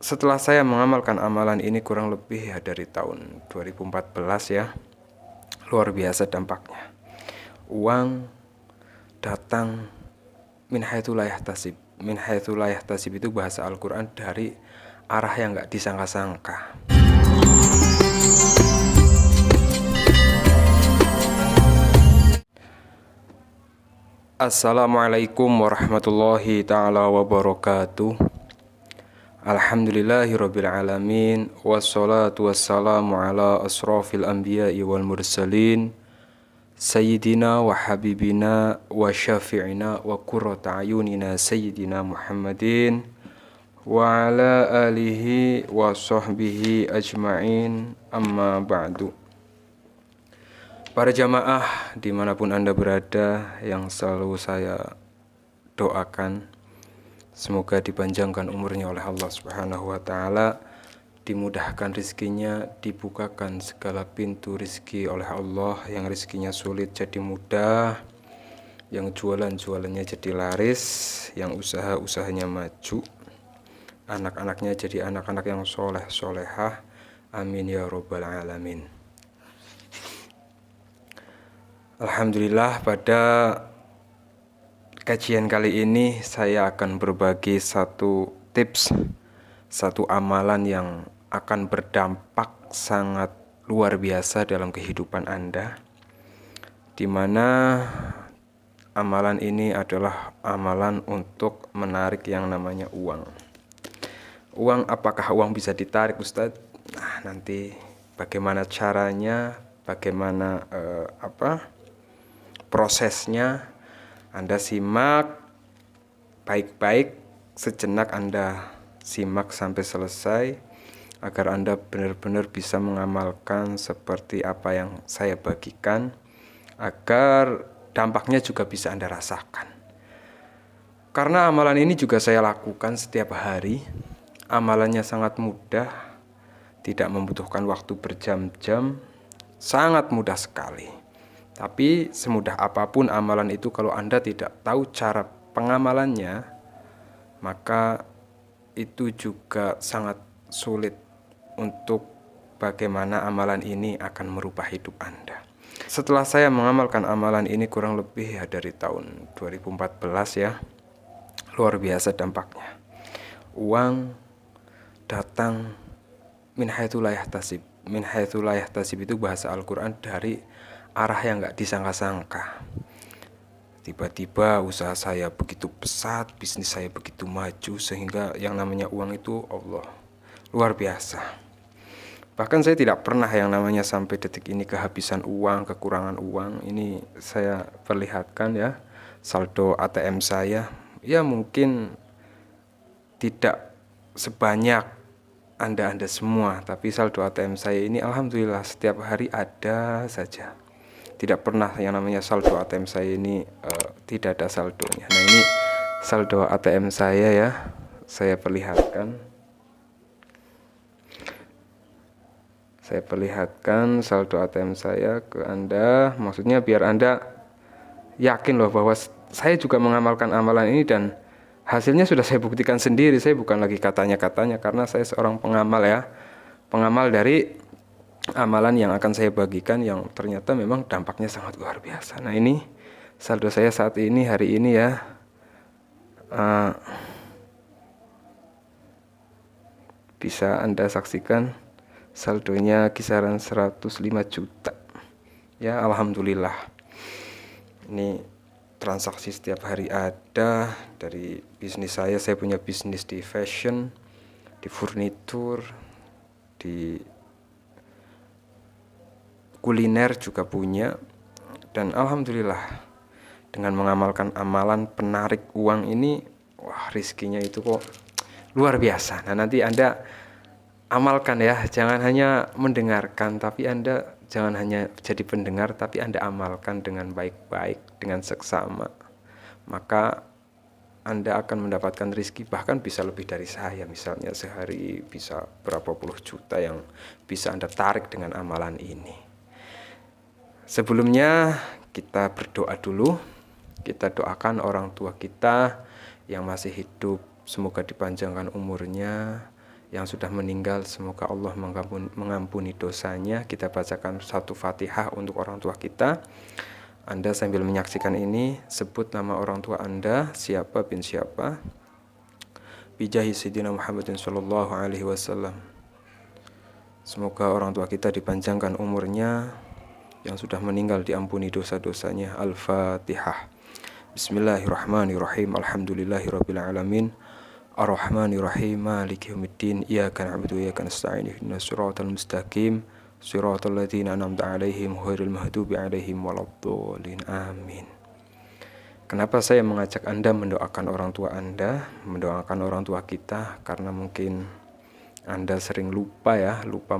Setelah saya mengamalkan amalan ini kurang lebih ya dari tahun 2014 ya, luar biasa dampaknya. Uang datang min haitsu la yahtasib. Min haitsu la yahtasib itu bahasa Al-Quran dari arah yang gak disangka-sangka. Assalamualaikum warahmatullahi ta'ala wabarakatuh. Alhamdulillahirabbil alamin, wassalatu wassalamu ala asrofil anbiya'i wal mursalin, sayyidina wa habibina wa syafi'ina wa qurrata ayunina sayyidina Muhammadin wa ala alihi wa sahbihi ajma'in, amma ba'du. Para jamaah dimanapun Anda berada, yang selalu saya doakan semoga dipanjangkan umurnya oleh Allah Subhanahu wa Ta'ala, dimudahkan rizkinya, dibukakan segala pintu rizki oleh Allah. Yang rizkinya sulit jadi mudah, yang jualannya jadi laris, yang usahanya maju, anak-anaknya jadi anak-anak yang soleh solehah. Amin ya robbal alamin. Alhamdulillah, pada kajian kali ini saya akan berbagi satu tips, satu amalan yang akan berdampak sangat luar biasa dalam kehidupan Anda, di mana amalan ini adalah amalan untuk menarik yang namanya uang. Uang, apakah uang bisa ditarik, Ustadz? Nah, nanti bagaimana caranya, bagaimana prosesnya, Anda simak baik-baik, sejenak Anda simak sampai selesai agar Anda benar-benar bisa mengamalkan seperti apa yang saya bagikan, agar dampaknya juga bisa Anda rasakan. Karena amalan ini juga saya lakukan setiap hari. Amalannya sangat mudah, tidak membutuhkan waktu berjam-jam, sangat mudah sekali. Tapi semudah apapun amalan itu, kalau Anda tidak tahu cara pengamalannya, maka itu juga sangat sulit untuk bagaimana amalan ini akan merubah hidup Anda. Setelah saya mengamalkan amalan ini kurang lebih ya dari tahun 2014 ya, luar biasa dampaknya. Uang datang min haitsu la yahtasib. Min haitsu la yahtasib itu bahasa Al-Quran dari arah yang gak disangka-sangka. Tiba-tiba usaha saya begitu pesat, bisnis saya begitu maju, sehingga yang namanya uang itu Allah, luar biasa. Bahkan saya tidak pernah yang namanya sampai detik ini kehabisan uang, kekurangan uang. Ini saya perlihatkan ya, saldo ATM saya. Ya mungkin tidak sebanyak Anda semua, tapi saldo ATM saya ini alhamdulillah setiap hari ada saja. Tidak pernah yang namanya saldo ATM saya ini tidak ada saldonya. Nah, ini saldo ATM saya ya, saya perlihatkan. Saya perlihatkan saldo ATM saya ke Anda, maksudnya biar Anda yakin loh bahwa saya juga mengamalkan amalan ini, dan hasilnya sudah saya buktikan sendiri. Saya bukan lagi katanya-katanya, karena saya seorang pengamal ya, pengamal dari amalan yang akan saya bagikan yang ternyata memang dampaknya sangat luar biasa. Nah, ini saldo saya saat ini, hari ini ya, bisa Anda saksikan saldonya kisaran 105 juta ya, alhamdulillah. Ini transaksi setiap hari ada dari bisnis saya. Saya punya bisnis di fashion, di furnitur, di kuliner juga punya, dan alhamdulillah dengan mengamalkan amalan penarik uang ini, wah, rizkinya itu kok luar biasa. Nah, nanti Anda amalkan ya, jangan hanya mendengarkan, tapi Anda jangan hanya jadi pendengar, tapi Anda amalkan dengan baik-baik, dengan seksama, maka Anda akan mendapatkan rizki, bahkan bisa lebih dari saya. Misalnya sehari bisa berapa puluh juta yang bisa Anda tarik dengan amalan ini. Sebelumnya kita berdoa dulu. Kita doakan orang tua kita yang masih hidup, semoga dipanjangkan umurnya. Yang sudah meninggal semoga Allah mengampuni dosanya. Kita bacakan satu Fatihah untuk orang tua kita. Anda sambil menyaksikan ini sebut nama orang tua Anda, siapa bin siapa. Bijahi Sayyidina Muhammadin sallallahu alaihi wasallam. Semoga orang tua kita dipanjangkan umurnya, yang sudah meninggal diampuni dosa-dosanya. Al-Fatihah. Bismillahirrahmanirrahim. Alhamdulillahirabbil alamin. Ar-Rahmanirrahim. Maliki yaumiddin. Iyyaka na'budu wa iyyaka nasta'in. Ihdinas siratal mustaqim. Siratal ladzina an'amta 'alaihim ghairil maghdubi 'alaihim waladdallin. Amin. Kenapa saya mengajak Anda mendoakan orang tua Anda, mendoakan orang tua kita? Karena mungkin Anda sering lupa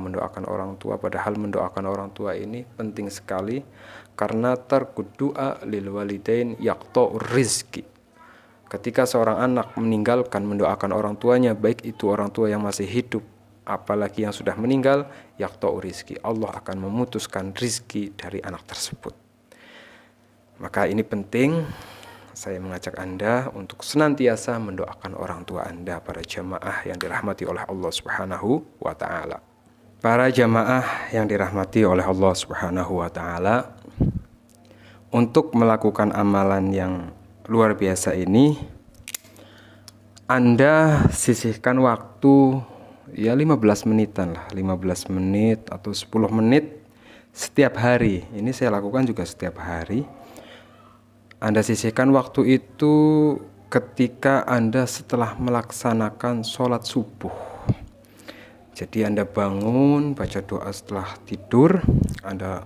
mendoakan orang tua, padahal mendoakan orang tua ini penting sekali karena tarkud du'a lil walidain yaqta'ur rizki. Ketika seorang anak meninggalkan mendoakan orang tuanya, baik itu orang tua yang masih hidup apalagi yang sudah meninggal, yaqta'ur rizki, Allah akan memutuskan rizki dari anak tersebut. Maka ini penting, saya mengajak Anda untuk senantiasa mendoakan orang tua Anda, para jamaah yang dirahmati oleh Allah Subhanahu wa ta'ala. Para jamaah yang dirahmati oleh Allah Subhanahu wa ta'ala, untuk melakukan amalan yang luar biasa ini, Anda sisihkan waktu 15 menitan lah, 15 menit atau 10 menit setiap hari. Ini saya lakukan juga setiap hari. Anda sisihkan waktu itu ketika Anda setelah melaksanakan sholat subuh. Jadi Anda bangun, baca doa setelah tidur, Anda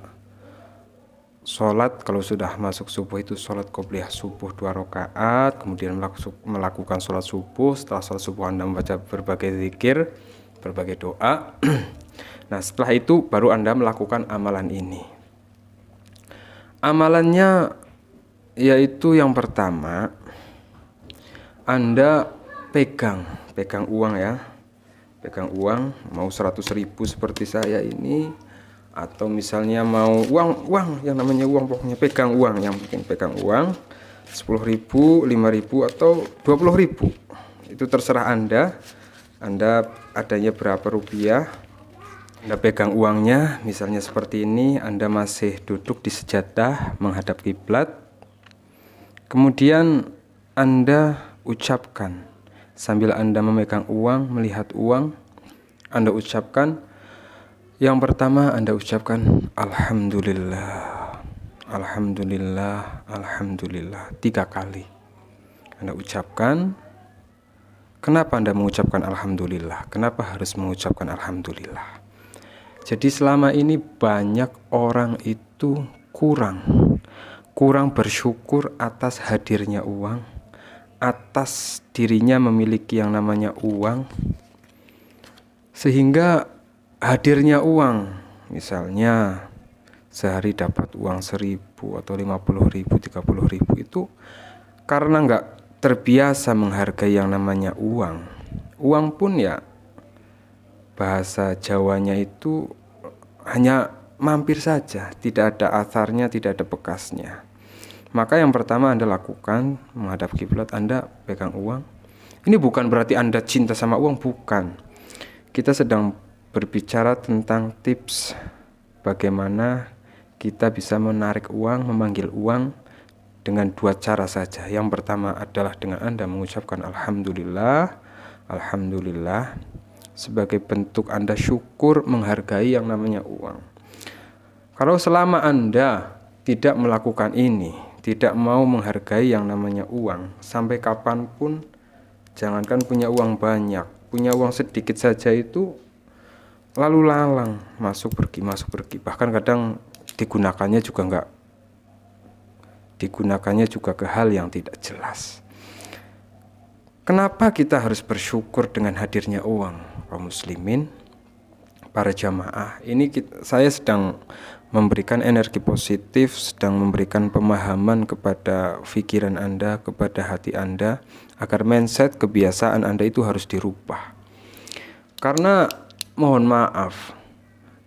sholat, kalau sudah masuk subuh itu sholat qobliyah subuh 2 rakaat, kemudian melakukan sholat subuh. Setelah sholat subuh Anda membaca berbagai zikir, berbagai doa. Nah, setelah itu baru Anda melakukan amalan ini. Amalannya yaitu yang pertama, Anda pegang uang ya. Pegang uang, mau 100.000 seperti saya ini, atau misalnya mau uang yang namanya uang, pokoknya pegang uang, yang penting pegang uang 10.000, 5.000 atau 20.000. Itu terserah Anda adanya berapa rupiah. Anda pegang uangnya, misalnya seperti ini, Anda masih duduk di sejadah menghadap kiblat. Kemudian Anda ucapkan sambil Anda memegang uang, melihat uang, Anda ucapkan. Yang pertama Anda ucapkan Alhamdulillah, Alhamdulillah, Alhamdulillah 3 kali Anda ucapkan. Kenapa Anda mengucapkan Alhamdulillah? Kenapa harus mengucapkan Alhamdulillah? Jadi selama ini banyak orang itu kurang bersyukur atas hadirnya uang, atas dirinya memiliki yang namanya uang, sehingga hadirnya uang, misalnya sehari dapat uang 1.000 atau 50.000, 30.000, itu karena nggak terbiasa menghargai yang namanya uang. Uang pun ya bahasa Jawanya itu hanya mampir saja, tidak ada asarnya, tidak ada bekasnya. Maka yang pertama Anda lakukan menghadap kiblat, Anda pegang uang. Ini bukan berarti Anda cinta sama uang, bukan. Kita sedang berbicara tentang tips bagaimana kita bisa menarik uang, memanggil uang dengan 2 cara saja. Yang pertama adalah dengan Anda mengucapkan Alhamdulillah, Alhamdulillah, sebagai bentuk Anda syukur menghargai yang namanya uang. Kalau selama Anda tidak melakukan ini, tidak mau menghargai yang namanya uang, sampai kapanpun, jangankan punya uang banyak, punya uang sedikit saja itu lalu lalang, masuk pergi, bahkan kadang digunakannya juga ke hal yang tidak jelas. Kenapa kita harus bersyukur dengan hadirnya uang, kaum muslimin, para jamaah? Ini saya sedang memberikan energi positif, sedang memberikan pemahaman kepada pikiran Anda, kepada hati Anda, agar mindset, kebiasaan Anda itu harus dirubah. Karena mohon maaf,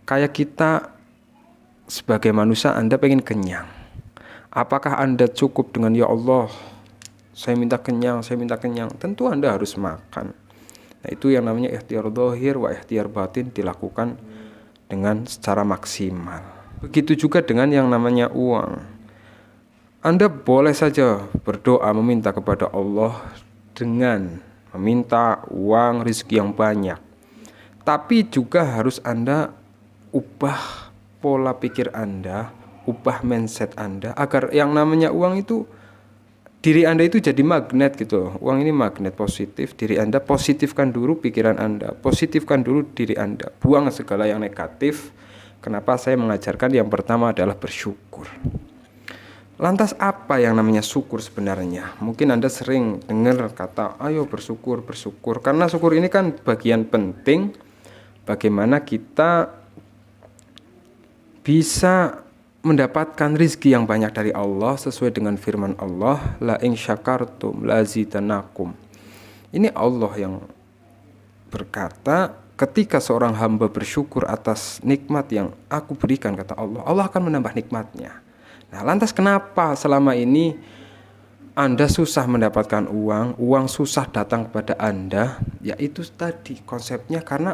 kayak kita sebagai manusia, Anda pengen kenyang. Apakah Anda cukup dengan ya Allah, saya minta kenyang? Tentu Anda harus makan. Nah, itu yang namanya ikhtiar zahir wa ikhtiar batin dilakukan dengan secara maksimal. Begitu juga dengan yang namanya uang. Anda boleh saja berdoa meminta kepada Allah dengan meminta uang, rezeki yang banyak. Tapi juga harus Anda ubah pola pikir Anda, ubah mindset Anda agar yang namanya uang itu, diri Anda itu jadi magnet gitu. Uang ini magnet positif, diri Anda positifkan dulu pikiran Anda, positifkan dulu diri Anda, buang segala yang negatif. Kenapa saya mengajarkan yang pertama adalah bersyukur. Lantas apa yang namanya syukur sebenarnya? Mungkin Anda sering dengar kata, ayo bersyukur, bersyukur. Karena syukur ini kan bagian penting bagaimana kita bisa mendapatkan rizki yang banyak dari Allah sesuai dengan firman Allah, la in syakartum lazidanakum. Ini Allah yang berkata, ketika seorang hamba bersyukur atas nikmat yang aku berikan, kata Allah, Allah akan menambah nikmatnya. Nah, lantas kenapa selama ini Anda susah mendapatkan uang susah datang kepada Anda? Yaitu tadi konsepnya, karena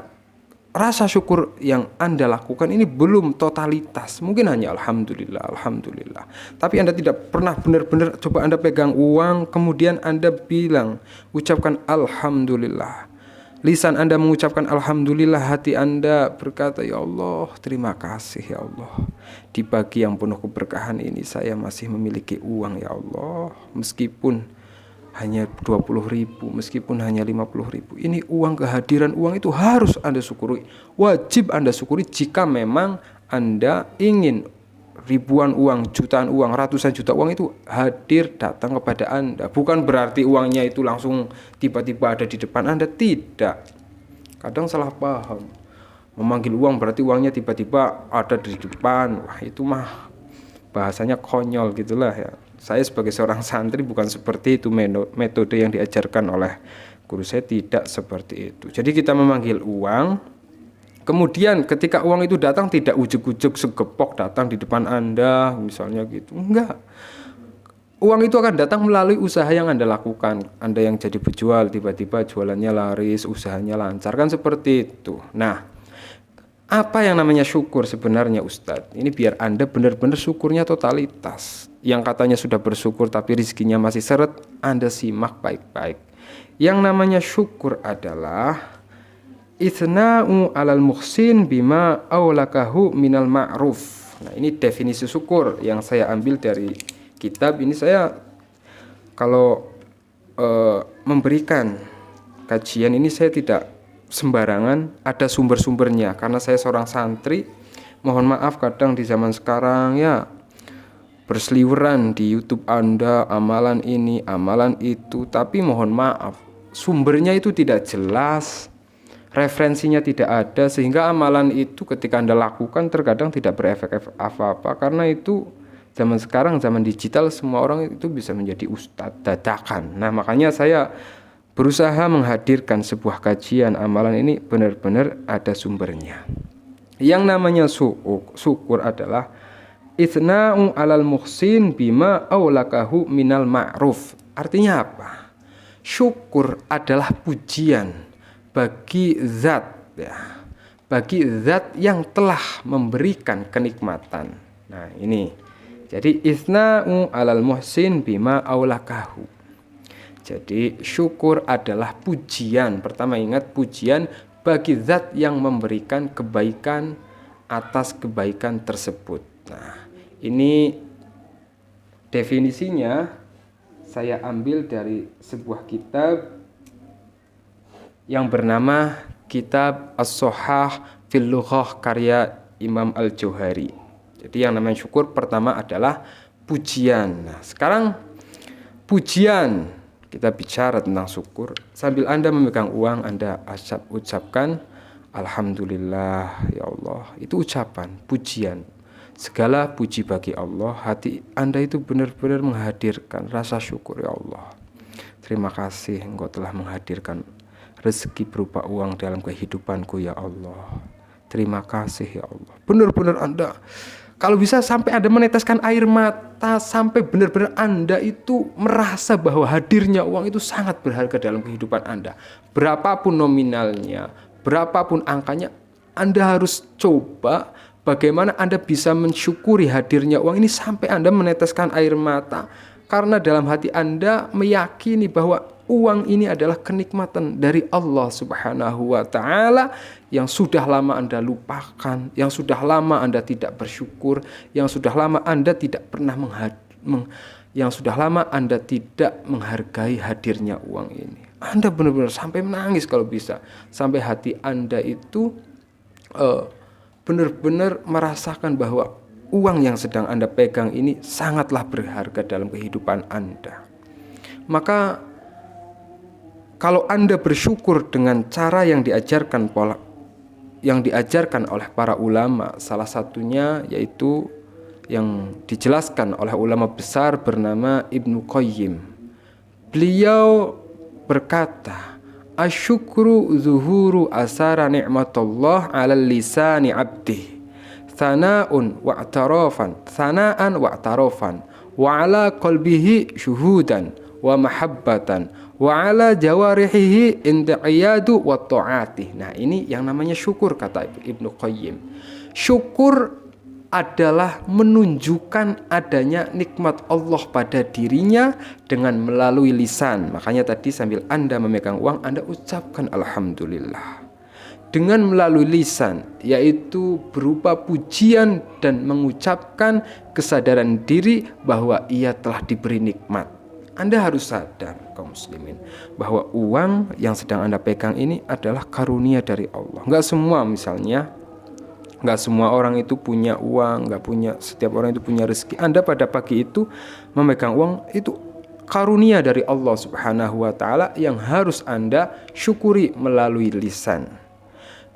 rasa syukur yang Anda lakukan ini belum totalitas. Mungkin hanya alhamdulillah, alhamdulillah. Tapi Anda tidak pernah benar-benar coba Anda pegang uang, kemudian Anda bilang, ucapkan alhamdulillah. Lisan Anda mengucapkan alhamdulillah, hati Anda berkata, ya Allah, terima kasih ya Allah. Di pagi yang penuh keberkahan ini saya masih memiliki uang ya Allah. Meskipun hanya 20.000, meskipun hanya 50.000. Ini uang, kehadiran uang itu harus Anda syukuri. Wajib Anda syukuri jika memang Anda ingin ribuan uang, jutaan uang, ratusan juta uang itu hadir datang kepada Anda. Bukan berarti uangnya itu langsung tiba-tiba ada di depan Anda, tidak. Kadang salah paham. Memanggil uang berarti uangnya tiba-tiba ada di depan. Wah, itu mah bahasanya konyol gitulah ya. Saya sebagai seorang santri bukan seperti itu metode yang diajarkan oleh guru saya, tidak seperti itu. Jadi kita memanggil uang, kemudian ketika uang itu datang tidak ujuk-ujuk segepok datang di depan Anda misalnya gitu. Enggak. Uang itu akan datang melalui usaha yang Anda lakukan. Anda yang jadi penjual tiba-tiba jualannya laris, usahanya lancar, kan seperti itu. Nah, apa yang namanya syukur sebenarnya Ustadz? Ini biar Anda benar-benar syukurnya totalitas. Yang katanya sudah bersyukur tapi rezekinya masih seret, Anda simak baik-baik. Yang namanya syukur adalah ithna'u alal muhsin bima awlakahu minal ma'ruf. Nah, ini definisi syukur yang saya ambil dari kitab. Ini saya kalau memberikan kajian ini saya tidak sembarangan, ada sumber-sumbernya. Karena saya seorang santri, mohon maaf kadang di zaman sekarang ya berseliweran di YouTube Anda, amalan ini, amalan itu, tapi mohon maaf sumbernya itu tidak jelas, referensinya tidak ada, sehingga amalan itu ketika Anda lakukan terkadang tidak berefek apa-apa. Karena itu zaman sekarang, zaman digital, semua orang itu bisa menjadi ustadz dadakan. Nah, makanya saya berusaha menghadirkan sebuah kajian amalan ini benar-benar ada sumbernya. Yang namanya syukur adalah ithna'u alal muhsin bima awlakahu minal ma'ruf. Artinya apa? Syukur adalah pujian bagi zat ya, bagi zat yang telah memberikan kenikmatan. Nah, ini. Jadi ithna'u alal muhsin bima awlakahu. Jadi syukur adalah pujian. Pertama ingat, pujian bagi zat yang memberikan kebaikan atas kebaikan tersebut. Nah, ini definisinya saya ambil dari sebuah kitab yang bernama Kitab As-Sohah fil Lughah karya Imam Al-Jauhari. Jadi yang namanya syukur pertama adalah pujian. Nah, sekarang pujian, kita bicara tentang syukur. Sambil Anda memegang uang, Anda ucapkan alhamdulillah ya Allah. Itu ucapan pujian. Segala puji bagi Allah. Hati Anda itu benar-benar menghadirkan rasa syukur, ya Allah. Terima kasih Engkau telah menghadirkan rezeki berupa uang dalam kehidupanku ya Allah. Terima kasih ya Allah. Benar-benar Anda Kalau bisa sampai Anda meneteskan air mata, sampai benar-benar Anda itu merasa bahwa hadirnya uang itu sangat berharga dalam kehidupan Anda. Berapapun nominalnya, berapapun angkanya, Anda harus coba bagaimana Anda bisa mensyukuri hadirnya uang ini sampai Anda meneteskan air mata. Karena dalam hati Anda meyakini bahwa uang ini adalah kenikmatan dari Allah Subhanahu wa Ta'ala yang sudah lama Anda lupakan, yang sudah lama Anda tidak bersyukur, yang sudah lama Anda tidak pernah yang sudah lama Anda tidak menghargai hadirnya uang ini. Anda benar-benar sampai menangis kalau bisa, sampai hati Anda itu benar-benar merasakan bahwa uang yang sedang Anda pegang ini sangatlah berharga dalam kehidupan Anda. Maka kalau Anda bersyukur dengan cara yang diajarkan oleh para ulama, salah satunya yaitu yang dijelaskan oleh ulama besar bernama Ibnu Qayyim. Beliau berkata, "Asyukru zuhuru asara ni'matullah 'ala lisani 'abdih. Sana'an wa'tarafan wa 'ala qalbihi syuhudan wa mahabbatan wa 'ala jawarihihi inqiyadu wa ta'atih." Nah, ini yang namanya syukur, kata Ibnu Qayyim. Syukur adalah menunjukkan adanya nikmat Allah pada dirinya dengan melalui lisan. Makanya tadi sambil Anda memegang uang, Anda ucapkan alhamdulillah. Dengan melalui lisan, yaitu berupa pujian dan mengucapkan kesadaran diri bahwa ia telah diberi nikmat. Anda harus sadar, kaum muslimin, bahwa uang yang sedang Anda pegang ini adalah karunia dari Allah. Enggak semua orang itu punya uang, setiap orang itu punya rezeki. Anda pada pagi itu memegang uang, itu karunia dari Allah Subhanahu wa Ta'ala yang harus Anda syukuri melalui lisan.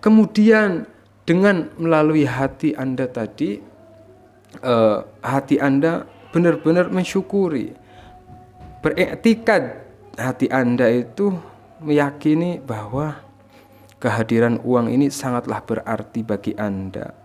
Kemudian dengan melalui hati Anda tadi, hati Anda benar-benar mensyukuri, beriktikad hati Anda itu meyakini bahwa kehadiran uang ini sangatlah berarti bagi Anda,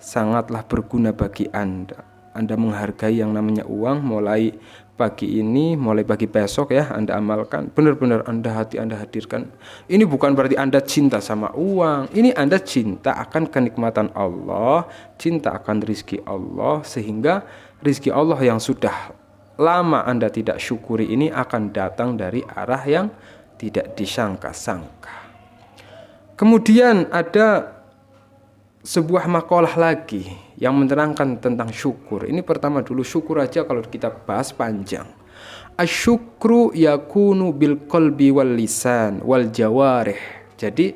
sangatlah berguna bagi Anda. Anda menghargai yang namanya uang mulai pagi ini, mulai pagi besok ya, Anda amalkan. Benar-benar hati Anda hadirkan. Ini bukan berarti Anda cinta sama uang. Ini Anda cinta akan kenikmatan Allah, cinta akan rizki Allah, sehingga rizki Allah yang sudah lama Anda tidak syukuri ini akan datang dari arah yang tidak disangka-sangka. Kemudian ada sebuah makalah lagi yang menerangkan tentang syukur. Ini pertama dulu, syukur aja kalau kita bahas panjang. Asyukru yakunu bil qalbi wal lisan wal jawarih. Jadi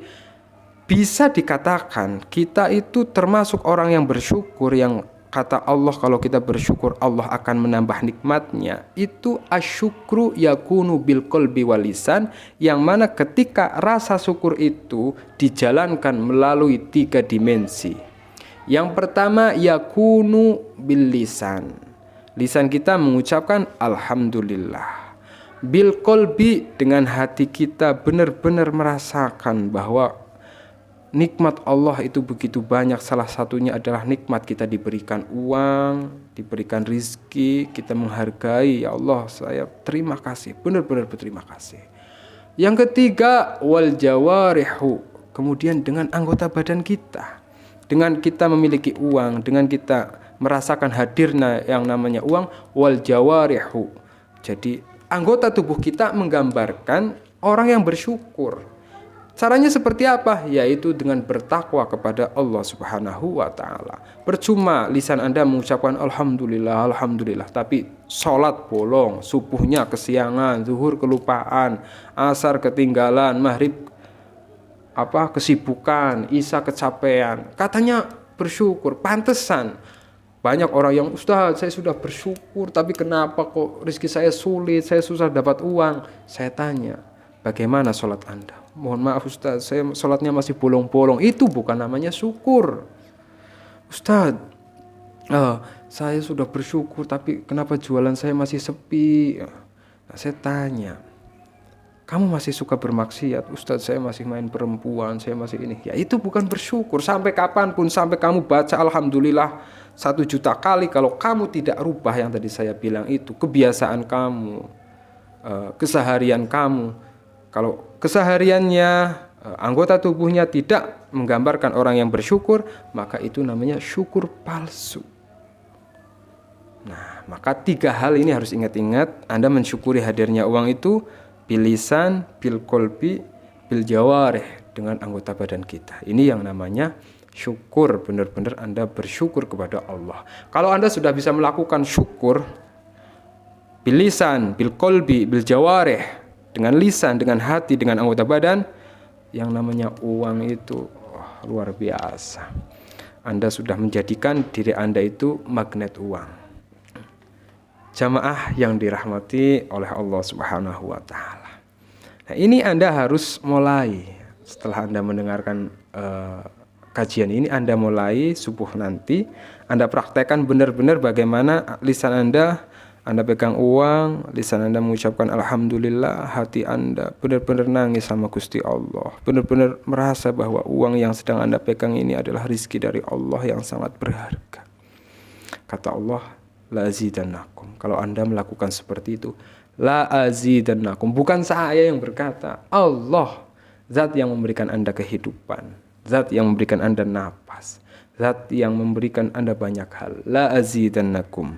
bisa dikatakan kita itu termasuk orang yang bersyukur, yang kata Allah kalau kita bersyukur Allah akan menambah nikmatnya. Itu asyukru yakunu bil qalbi wal lisan, yang mana ketika rasa syukur itu dijalankan melalui 3 dimensi. Yang pertama yakunu bil lisan. Lisan kita mengucapkan alhamdulillah. Bil qalbi, dengan hati kita benar-benar merasakan bahwa nikmat Allah itu begitu banyak. Salah satunya adalah nikmat kita diberikan uang, diberikan rizki, kita menghargai. Ya Allah, saya terima kasih, benar-benar berterima kasih. Yang ketiga wal jawarihu, kemudian dengan anggota badan kita. Dengan kita memiliki uang, dengan kita merasakan hadirnya yang namanya uang, wal jawarihu. Jadi anggota tubuh kita menggambarkan orang yang bersyukur. Caranya seperti apa? Yaitu dengan bertakwa kepada Allah Subhanahu wa Ta'ala. Percuma lisan Anda mengucapkan alhamdulillah, alhamdulillah, tapi sholat bolong, subuhnya kesiangan, zuhur kelupaan, asar ketinggalan, maghrib kesibukan, isya kecapean. Katanya bersyukur, pantesan banyak orang yang, Ustaz, saya sudah bersyukur, tapi kenapa kok rezeki saya sulit, saya susah dapat uang. Saya tanya, bagaimana sholat Anda? Mohon maaf Ustaz, saya sholatnya masih bolong-bolong. Itu bukan namanya syukur. Ustaz, saya sudah bersyukur, tapi kenapa jualan saya masih sepi? Nah, saya tanya, Kamu masih suka bermaksiat, Ustadz saya masih main perempuan, saya masih ini. Ya itu bukan bersyukur. Sampai kapanpun, sampai kamu baca Alhamdulillah 1 juta kali, kalau kamu tidak rubah yang tadi saya bilang itu, kebiasaan kamu, keseharian kamu, kalau kesehariannya, anggota tubuhnya tidak menggambarkan orang yang bersyukur, maka itu namanya syukur palsu. Nah, maka 3 hal ini harus ingat-ingat. Anda mensyukuri hadirnya uang itu bil lisan, bil qalbi, bil jawarih, dengan anggota badan kita. Ini yang namanya syukur, benar-benar Anda bersyukur kepada Allah. Kalau Anda sudah bisa melakukan syukur bil lisan, bil qalbi, bil jawarih, dengan lisan, dengan hati, dengan anggota badan, yang namanya uang itu luar biasa. Anda sudah menjadikan diri Anda itu magnet uang. Jamaah yang dirahmati oleh Allah Subhanahu wa taala. Nah, ini Anda harus mulai setelah Anda mendengarkan kajian ini, Anda mulai subuh nanti, Anda praktekkan benar-benar bagaimana lisan Anda pegang uang, lisan Anda mengucapkan alhamdulillah, hati Anda benar-benar nangis sama Gusti Allah, benar-benar merasa bahwa uang yang sedang Anda pegang ini adalah rizki dari Allah yang sangat berharga. Kata Allah, la azidannakum. Kalau Anda melakukan seperti itu, la azidannakum, bukan saya yang berkata, Allah, zat yang memberikan Anda kehidupan, zat yang memberikan Anda napas, zat yang memberikan Anda banyak hal. La azidannakum,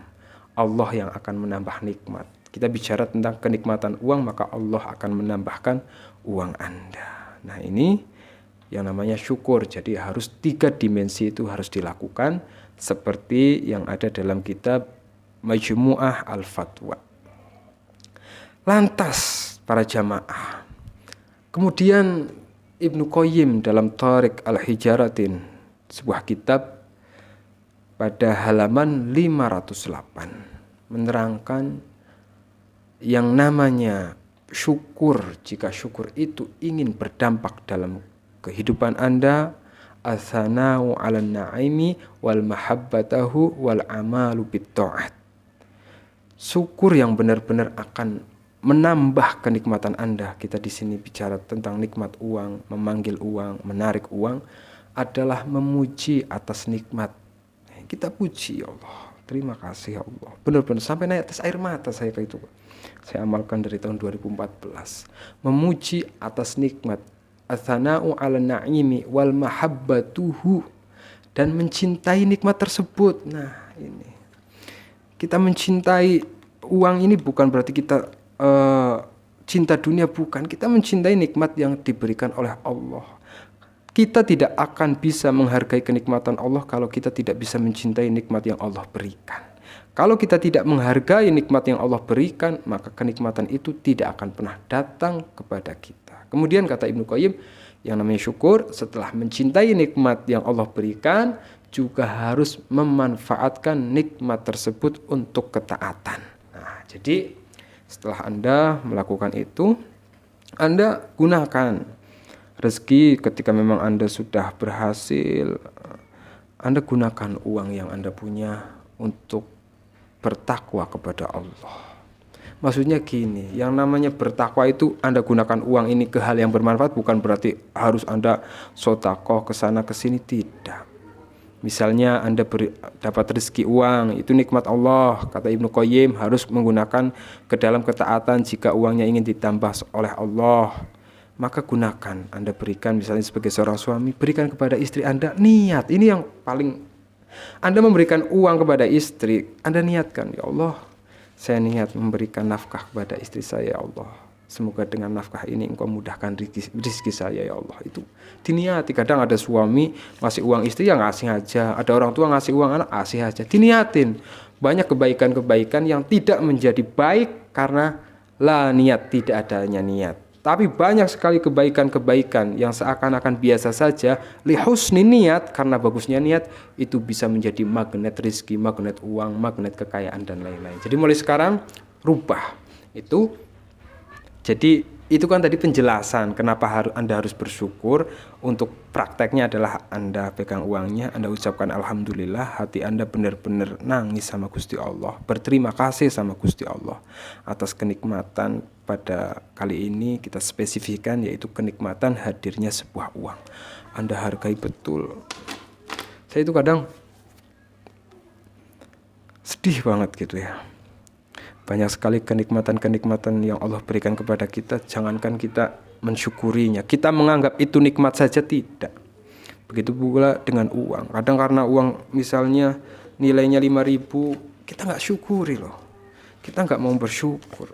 Allah yang akan menambah nikmat. Kita bicara tentang kenikmatan uang, maka Allah akan menambahkan uang Anda. Nah, ini yang namanya syukur. Jadi harus 3 dimensi itu harus dilakukan seperti yang ada dalam kitab Majmu'ah Al-Fatwa. Lantas para jamaah, kemudian Ibnu Qayyim dalam Thariq Al-Hijaratin, sebuah kitab, pada halaman 508 menerangkan yang namanya syukur. Jika syukur itu ingin berdampak dalam kehidupan Anda, atsana'u 'alan na'imi wal mahabbatahu wal amalu bit ta'at. Syukur yang benar-benar akan menambah kenikmatan Anda. Kita di sini bicara tentang nikmat uang, memanggil uang, menarik uang, adalah memuji atas nikmat. Kita puji ya Allah, terima kasih ya Allah. Benar-benar sampai naik atas air mata saya kayak itu. Saya amalkan dari tahun 2014. Memuji atas nikmat, atsana'u 'alan na'imi wal mahabbatuhu, dan mencintai nikmat tersebut. Nah, ini kita mencintai uang ini bukan berarti kita cinta dunia, bukan. Kita mencintai nikmat yang diberikan oleh Allah. Kita tidak akan bisa menghargai kenikmatan Allah kalau kita tidak bisa mencintai nikmat yang Allah berikan. Kalau kita tidak menghargai nikmat yang Allah berikan, maka kenikmatan itu tidak akan pernah datang kepada kita. Kemudian kata Ibnu Qayyim, yang namanya syukur setelah mencintai nikmat yang Allah berikan, juga harus memanfaatkan nikmat tersebut untuk ketaatan. Nah, jadi setelah Anda melakukan itu, Anda gunakan rezeki ketika memang Anda sudah berhasil. Anda gunakan uang yang Anda punya untuk bertakwa kepada Allah. Maksudnya gini, yang namanya bertakwa itu Anda gunakan uang ini ke hal yang bermanfaat, bukan berarti harus Anda sedekah ke sana ke sini, tidak. Misalnya Anda dapat rezeki uang, itu nikmat Allah. Kata Ibnu Qayyim, harus menggunakan ke dalam ketaatan. Jika uangnya ingin ditambah oleh Allah, maka gunakan. Anda berikan, misalnya sebagai seorang suami, berikan kepada istri Anda. Niat, ini yang paling. Anda memberikan uang kepada istri, Anda niatkan, ya Allah, saya niat memberikan nafkah kepada istri saya, ya Allah. Semoga dengan nafkah ini Engkau mudahkan rezeki saya, ya Allah. Itu diniati. Kadang ada suami ngasih uang istri, ya ngasih aja. Ada orang tua ngasih uang anak, ngasih aja. Diniatin. Banyak kebaikan-kebaikan yang tidak menjadi baik karena niat, tidak adanya niat. Tapi banyak sekali kebaikan-kebaikan yang seakan-akan biasa saja, lihusni niat, karena bagusnya niat, itu bisa menjadi magnet rezeki, magnet uang, magnet kekayaan, dan lain-lain. Jadi mulai sekarang rubah itu. Jadi itu kan tadi penjelasan kenapa Anda harus bersyukur. Untuk prakteknya adalah Anda pegang uangnya, Anda ucapkan alhamdulillah, hati Anda benar-benar nangis sama Gusti Allah, berterima kasih sama Gusti Allah atas kenikmatan pada kali ini kita spesifikkan, yaitu kenikmatan hadirnya sebuah uang. Anda hargai betul. Saya itu kadang sedih banget gitu ya. Banyak sekali kenikmatan-kenikmatan yang Allah berikan kepada kita, jangankan kita mensyukurinya, kita menganggap itu nikmat saja tidak. Begitu pula dengan uang. Kadang karena uang misalnya nilainya 5.000, kita nggak syukuri loh. Kita nggak mau bersyukur.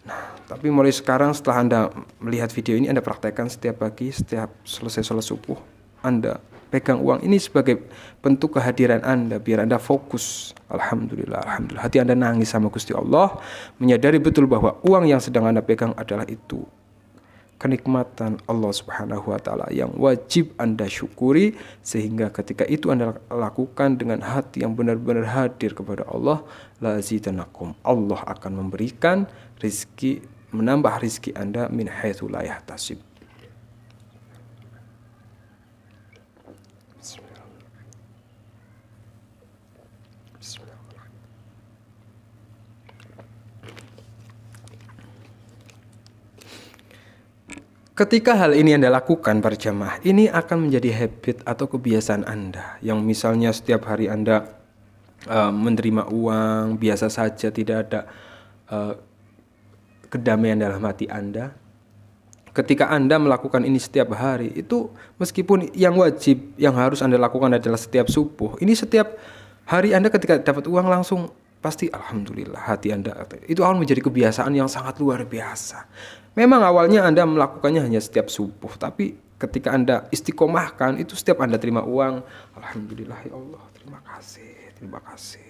Nah, tapi mulai sekarang setelah Anda melihat video ini, Anda praktekkan setiap pagi, setiap selesai sholat subuh, Anda pegang uang ini sebagai bentuk kehadiran Anda, biar Anda fokus. Alhamdulillah, alhamdulillah. Hati Anda nangis sama Gusti Allah, menyadari betul bahwa uang yang sedang Anda pegang adalah itu kenikmatan Allah Subhanahu wa taala yang wajib Anda syukuri, sehingga ketika itu Anda lakukan dengan hati yang benar-benar hadir kepada Allah, la zidanakum, Allah akan memberikan rizki, menambah rizki Anda min haitsu la yahtasib. Ketika hal ini Anda lakukan para jamaah, ini akan menjadi habit atau kebiasaan Anda, yang misalnya setiap hari Anda menerima uang biasa saja, tidak ada kedamaian dalam hati Anda. Ketika Anda melakukan ini setiap hari, itu meskipun yang wajib, yang harus Anda lakukan adalah setiap subuh, ini setiap hari Anda ketika dapat uang langsung pasti alhamdulillah, hati Anda itu akan menjadi kebiasaan yang sangat luar biasa. Memang awalnya Anda melakukannya hanya setiap subuh, tapi ketika Anda istiqomahkan, itu setiap Anda terima uang, alhamdulillah ya Allah, terima kasih, terima kasih.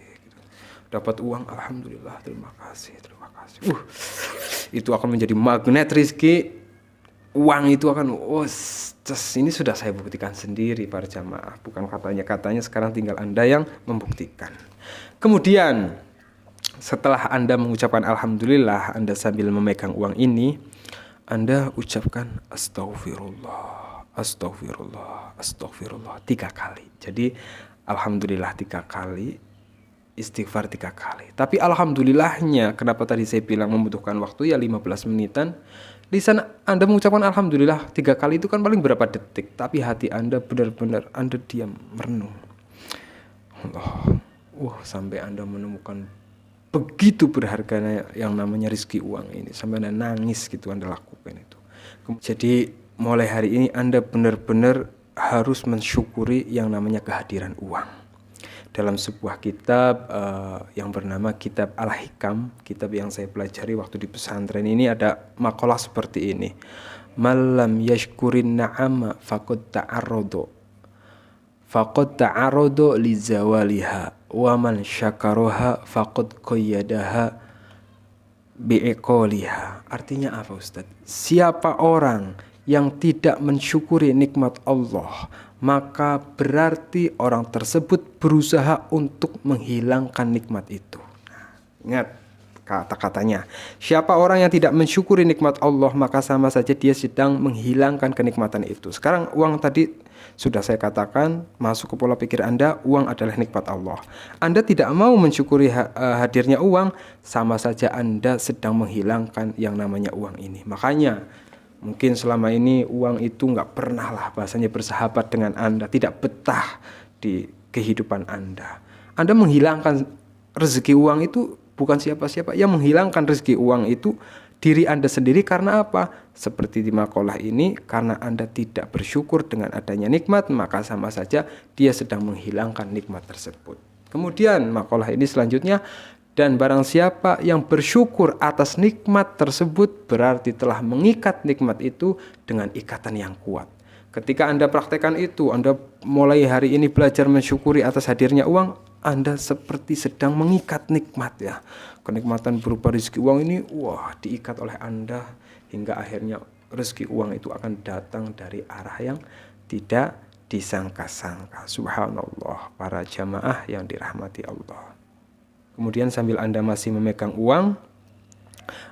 Dapat uang, alhamdulillah, terima kasih, terima kasih. Itu akan menjadi magnet rizki. Uang itu akan, ini sudah saya buktikan sendiri para jamaah. Bukan katanya, sekarang tinggal Anda yang membuktikan. Kemudian setelah Anda mengucapkan alhamdulillah, Anda sambil memegang uang ini, Anda ucapkan astaghfirullah, astaghfirullah, astaghfirullah 3 kali. Jadi alhamdulillah 3 kali, istighfar 3 kali. Tapi alhamdulillahnya, kenapa tadi saya bilang membutuhkan waktu ya 15 menitan. Di sana Anda mengucapkan alhamdulillah 3 kali itu kan paling berapa detik, tapi hati Anda benar-benar Anda diam merenung. Allah, sampai Anda menemukan begitu berharganya yang namanya rizki uang ini, sampai Anda nangis gitu Anda lakukan itu. Jadi mulai hari ini Anda benar-benar harus mensyukuri yang namanya kehadiran uang. Dalam sebuah kitab yang bernama Kitab Al-Hikam, kitab yang saya pelajari waktu di pesantren ini, ada makalah seperti ini. Malam yashkurin na'ama faqad ta'arradu li zawaliha wa man syakaroha faqad qayyadaha bi'iqaliha. Artinya apa Ustaz? Siapa orang yang tidak mensyukuri nikmat Allah, maka berarti orang tersebut berusaha untuk menghilangkan nikmat itu. Ingat kata-katanya. Siapa orang yang tidak mensyukuri nikmat Allah, maka sama saja dia sedang menghilangkan kenikmatan itu. Sekarang uang tadi sudah saya katakan masuk ke pola pikir Anda, uang adalah nikmat Allah. Anda tidak mau mensyukuri hadirnya uang, sama saja Anda sedang menghilangkan yang namanya uang ini. Makanya mungkin selama ini uang itu nggak pernah lah bahasanya bersahabat dengan Anda, tidak betah di kehidupan Anda. Anda menghilangkan rezeki uang itu bukan siapa-siapa. Yang menghilangkan rezeki uang itu diri Anda sendiri. Karena apa? Seperti di makalah ini, karena Anda tidak bersyukur dengan adanya nikmat, maka sama saja dia sedang menghilangkan nikmat tersebut. Kemudian makalah ini selanjutnya, dan barang siapa yang bersyukur atas nikmat tersebut berarti telah mengikat nikmat itu dengan ikatan yang kuat. Ketika Anda praktekkan itu, Anda mulai hari ini belajar mensyukuri atas hadirnya uang, Anda seperti sedang mengikat nikmat ya. Kenikmatan berupa rezeki uang ini diikat oleh Anda hingga akhirnya rezeki uang itu akan datang dari arah yang tidak disangka-sangka. Subhanallah, para jamaah yang dirahmati Allah. Kemudian sambil Anda masih memegang uang,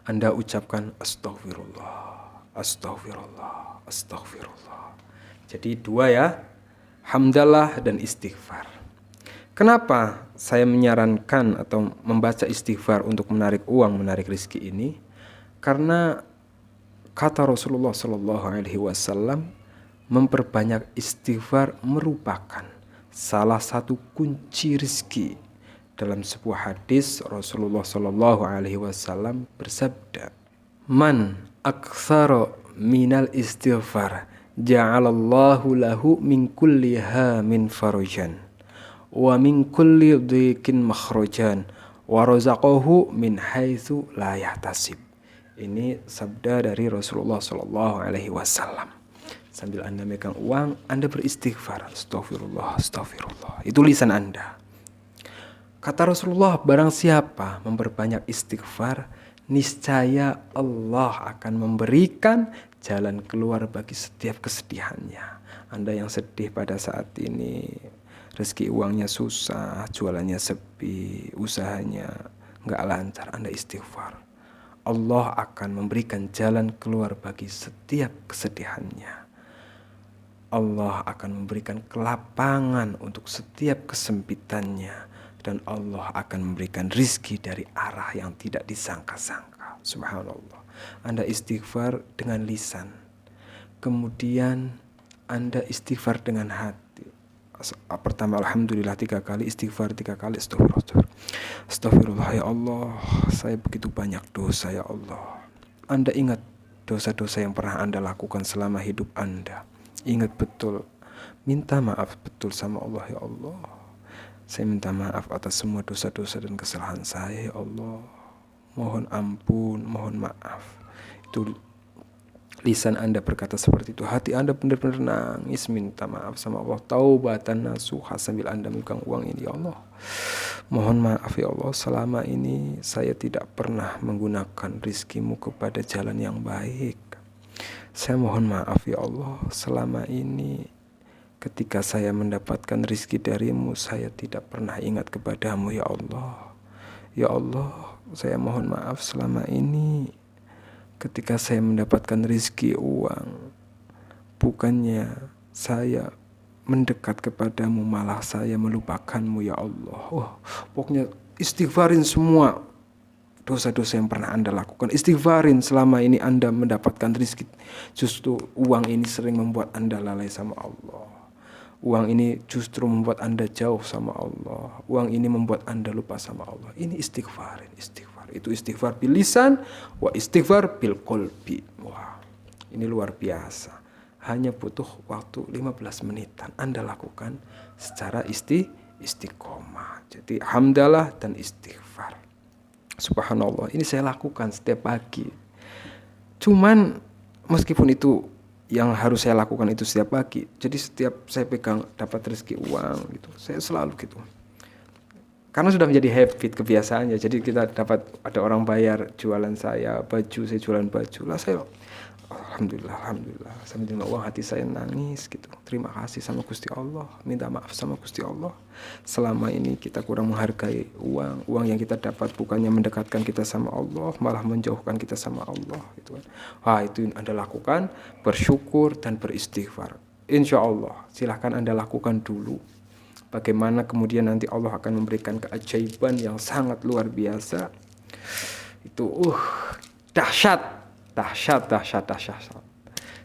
Anda ucapkan astaghfirullah, astaghfirullah, astaghfirullah. Jadi 2 ya, hamdalah dan istighfar. Kenapa saya menyarankan atau membaca istighfar untuk menarik uang, menarik rezeki ini? Karena kata Rasulullah Shallallahu Alaihi Wasallam, memperbanyak istighfar merupakan salah satu kunci rizki. Dalam sebuah hadis Rasulullah Shallallahu Alaihi Wasallam bersabda, "Man aktsara minal istighfar, ja'alallahu lahu min kulli hamin farajan, wa min kulli dhiqin makhrajan, wa razaqahu min haitsu la yahtasib." Ini sabda dari Rasulullah Shallallahu Alaihi Wasallam. Sambil Anda megang uang, Anda beristighfar, astagfirullah, astagfirullah. Itu lisan Anda. Kata Rasulullah, barang siapa memperbanyak istighfar, niscaya Allah akan memberikan jalan keluar bagi setiap kesedihannya. Anda yang sedih pada saat ini, rezeki uangnya susah, jualannya sepi, usahanya nggak lancar, Anda istighfar. Allah akan memberikan jalan keluar bagi setiap kesedihannya. Allah akan memberikan kelapangan untuk setiap kesempitannya. Dan Allah akan memberikan rizki dari arah yang tidak disangka-sangka. Subhanallah. Anda istighfar dengan lisan. Kemudian Anda istighfar dengan hati. Pertama alhamdulillah 3 kali, istighfar 3 kali, astagfirullah. Astagfirullah ya Allah, saya begitu banyak dosa ya Allah. Anda ingat dosa-dosa yang pernah Anda lakukan selama hidup Anda. Ingat betul, minta maaf betul sama Allah ya Allah. Saya minta maaf atas semua dosa-dosa dan kesalahan saya ya Allah. Mohon ampun, mohon maaf. Itu lisan Anda berkata seperti itu. Hati Anda benar-benar nangis minta maaf sama Allah. Taubatan nasuha sambil Anda megang uang ini ya Allah. Mohon maaf ya Allah, selama ini saya tidak pernah menggunakan rizkimu kepada jalan yang baik. Saya mohon maaf ya Allah, selama ini ketika saya mendapatkan rizki darimu, saya tidak pernah ingat kepadamu ya Allah. Ya Allah, saya mohon maaf selama ini ketika saya mendapatkan rizki uang, bukannya saya mendekat kepadamu, malah saya melupakanmu ya Allah. Pokoknya istighfarin semua dosa-dosa yang pernah Anda lakukan. Istighfarin selama ini Anda mendapatkan rizki. Justru uang ini sering membuat Anda lalai sama Allah. Uang ini justru membuat Anda jauh sama Allah. Uang ini membuat Anda lupa sama Allah. Ini istighfarin, istighfar. Itu istighfar bil lisan, wa istighfar bil qalbi. Wah, ini luar biasa. Hanya butuh waktu 15 menitan. Anda lakukan secara istiqomah. Jadi hamdalah dan istighfar. Subhanallah, ini saya lakukan setiap pagi. Cuman meskipun itu yang harus saya lakukan itu setiap pagi, jadi setiap saya pegang dapat rezeki uang gitu, saya selalu gitu. Karena sudah menjadi habit, kebiasaannya. Jadi kita dapat, ada orang bayar jualan saya baju, saya jualan baju lah, saya alhamdulillah sambil terima uang hati saya nangis gitu. Terima kasih sama Gusti Allah, minta maaf sama Gusti Allah. Selama ini kita kurang menghargai uang yang kita dapat, bukannya mendekatkan kita sama Allah, malah menjauhkan kita sama Allah gitu kan. Wah, itu Anda lakukan, bersyukur dan beristighfar. Insya Allah, silahkan Anda lakukan dulu. Bagaimana kemudian nanti Allah akan memberikan keajaiban yang sangat luar biasa. Itu dahsyat.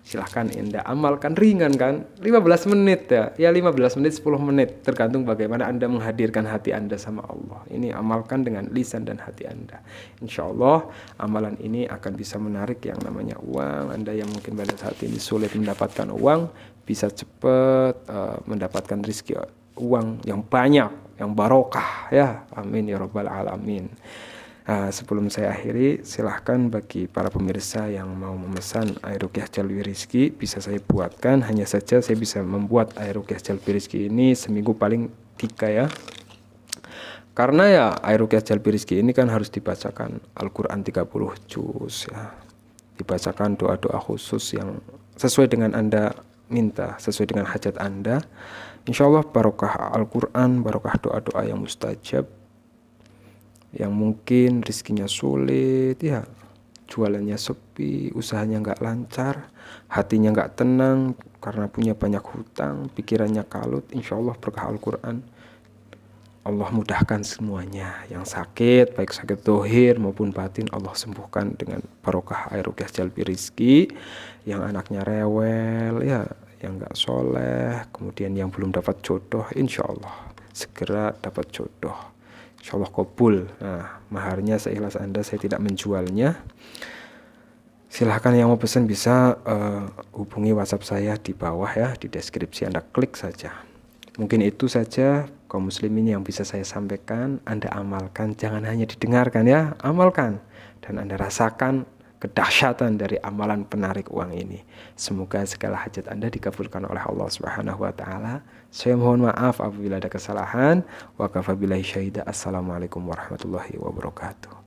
Silahkan Anda amalkan, ringan kan, 15 menit ya 15 menit 10 menit tergantung bagaimana Anda menghadirkan hati Anda sama Allah. Ini amalkan dengan lisan dan hati Anda. Insya Allah amalan ini akan bisa menarik yang namanya uang. Anda yang mungkin pada saat ini sulit mendapatkan uang, bisa cepat mendapatkan rezeki uang yang banyak, yang barokah ya. Amin ya rabbal alamin. Sebelum saya akhiri, silahkan bagi para pemirsa yang mau memesan air ruqyah jalbi rizki, bisa saya buatkan. Hanya saja saya bisa membuat air ruqyah jalbi rizki ini seminggu paling 3 ya. Karena ya air ruqyah jalbi rizki ini kan harus dibacakan Al-Quran 30 juz ya. Dibacakan doa-doa khusus yang sesuai dengan Anda minta, sesuai dengan hajat Anda. Insya Allah barokah Al-Quran, barokah doa-doa yang mustajab. Yang mungkin rezekinya sulit ya, jualannya sepi, usahanya nggak lancar, hatinya nggak tenang karena punya banyak hutang, pikirannya kalut. Insya Allah berkah Al-Quran Allah mudahkan semuanya. Yang sakit, baik sakit dohir maupun batin, Allah sembuhkan dengan barokah air ruqyah jalbi rizki. Yang anaknya rewel, ya, yang gak soleh, kemudian yang belum dapat jodoh, insya Allah segera dapat jodoh. Insya Allah kabul. Nah, maharnya seikhlas Anda, saya tidak menjualnya. Silahkan yang mau pesan bisa hubungi WhatsApp saya di bawah ya, di deskripsi, Anda klik saja. Mungkin itu saja kaum muslimin yang bisa saya sampaikan. Anda amalkan, jangan hanya didengarkan ya, amalkan. Dan Anda rasakan kedahsyatan dari amalan penarik uang ini. Semoga segala hajat Anda dikabulkan oleh Allah Subhanahu wa taala. Saya mohon maaf apabila ada kesalahan. Wa kafa billahi syahida. Assalamualaikum warahmatullahi wabarakatuh.